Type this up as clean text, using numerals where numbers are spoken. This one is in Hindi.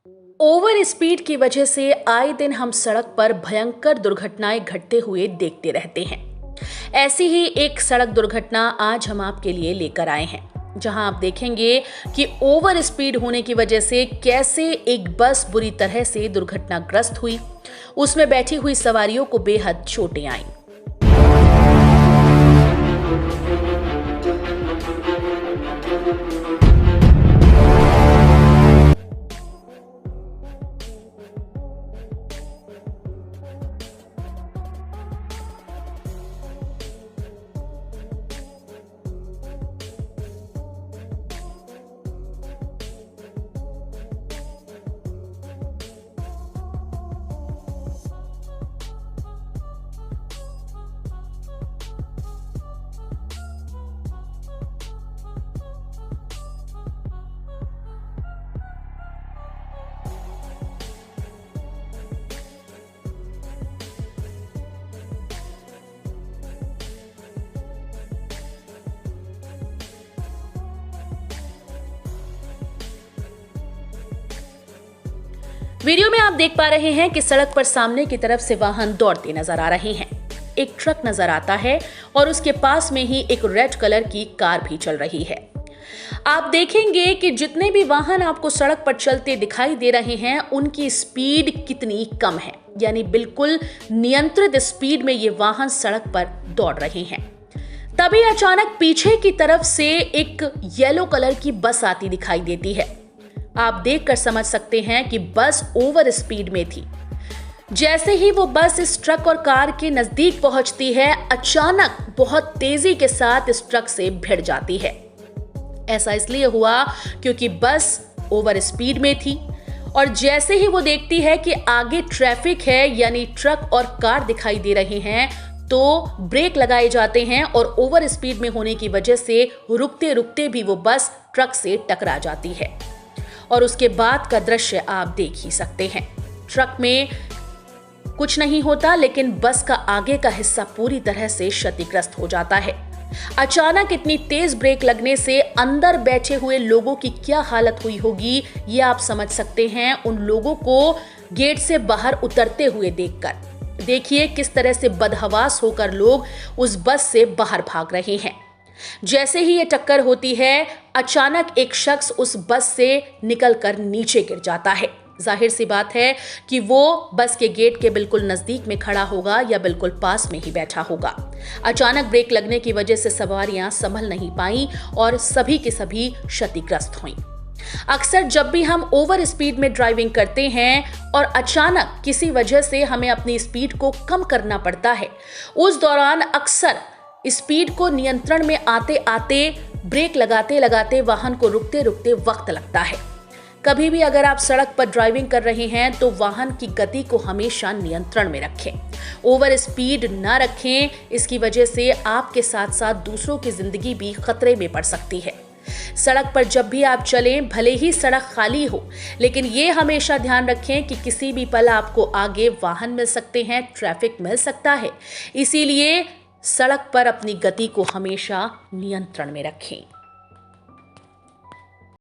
ओवर स्पीड की वजह से आए दिन हम सड़क पर भयंकर दुर्घटनाएं घटते हुए देखते रहते हैं। ऐसी ही एक सड़क दुर्घटना आज हम आपके लिए लेकर आए हैं, जहां आप देखेंगे कि ओवर स्पीड होने की वजह से कैसे एक बस बुरी तरह से दुर्घटनाग्रस्त हुई। उसमें बैठी हुई सवारियों को बेहद चोटें आईं। वीडियो में आप देख पा रहे हैं कि सड़क पर सामने की तरफ से वाहन दौड़ते नजर आ रहे हैं। एक ट्रक नजर आता है और उसके पास में ही एक रेड कलर की कार भी चल रही है। आप देखेंगे कि जितने भी वाहन आपको सड़क पर चलते दिखाई दे रहे हैं, उनकी स्पीड कितनी कम है, यानी बिल्कुल नियंत्रित स्पीड में ये वाहन सड़क पर दौड़ रहे हैं। तभी अचानक पीछे की तरफ से एक येलो कलर की बस आती दिखाई देती है। आप देखकर समझ सकते हैं कि बस ओवर स्पीड में थी। जैसे ही वो बस इस ट्रक और कार के नजदीक पहुंचती है, अचानक बहुत तेजी के साथ इस ट्रक से भिड़ जाती है। ऐसा इसलिए हुआ क्योंकि बस ओवर स्पीड में थी और जैसे ही वो देखती है कि आगे ट्रैफिक है, यानी ट्रक और कार दिखाई दे रहे हैं, तो ब्रेक लगाए जाते हैं और ओवर स्पीड में होने की वजह से रुकते रुकते भी वो बस ट्रक से टकरा जाती है। और उसके बाद का दृश्य आप देख ही सकते हैं। ट्रक में कुछ नहीं होता, लेकिन बस का आगे का हिस्सा पूरी तरह से क्षतिग्रस्त हो जाता है। अचानक इतनी तेज ब्रेक लगने से अंदर बैठे हुए लोगों की क्या हालत हुई होगी, ये आप समझ सकते हैं उन लोगों को गेट से बाहर उतरते हुए देखकर। देखिए किस तरह से बदहवास होकर लोग उस बस से बाहर भाग रहे हैं। जैसे ही ये टक्कर होती है, अचानक एक शख्स उस बस से निकलकर नीचे गिर जाता है। जाहिर सी बात है कि वो बस के गेट के बिल्कुल नजदीक में खड़ा होगा या बिल्कुल पास में ही बैठा होगा। अचानक ब्रेक लगने की वजह से सवारियां संभल नहीं पाई और सभी के सभी क्षतिग्रस्त हुईं। अक्सर जब भी हम ओवर स्पीड में ड्राइविंग करते हैं और अचानक किसी वजह से हमें अपनी स्पीड को कम करना पड़ता है, उस दौरान अक्सर स्पीड को नियंत्रण में आते आते ब्रेक लगाते लगाते वाहन को रुकते रुकते वक्त लगता है। कभी भी अगर आप सड़क पर ड्राइविंग कर रहे हैं तो वाहन की गति को हमेशा नियंत्रण में रखें, ओवर स्पीड ना रखें। इसकी वजह से आपके साथ साथ दूसरों की जिंदगी भी खतरे में पड़ सकती है। सड़क पर जब भी आप चलें, भले ही सड़क खाली हो, लेकिन ये हमेशा ध्यान रखें कि किसी भी पल आपको आगे वाहन मिल सकते हैं, ट्रैफिक मिल सकता है। इसीलिए सड़क पर अपनी गति को हमेशा नियंत्रण में रखें।